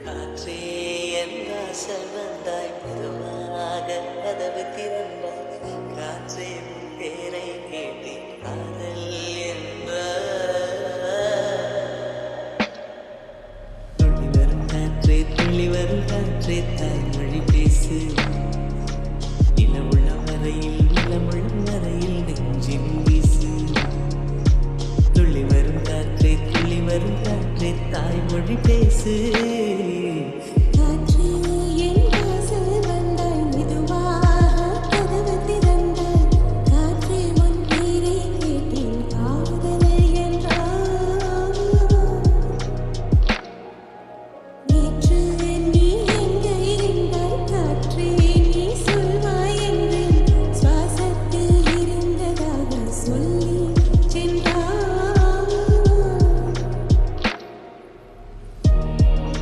காற்றே என் வாசல் வந்தாய் மெதுவாக கதவு திறந்தாய் காற்றே உன் பேரை கேட்டேன் காதல் என்ற துள்ளி வரும் காற்றே துள்ளி வரும் காற்றே தாய்மொழி பேசு நிலமுள்ள வரையில் நெஞ்சின் வீசு துள்ளி வரும் காற்றே தாய்மொழி பேசு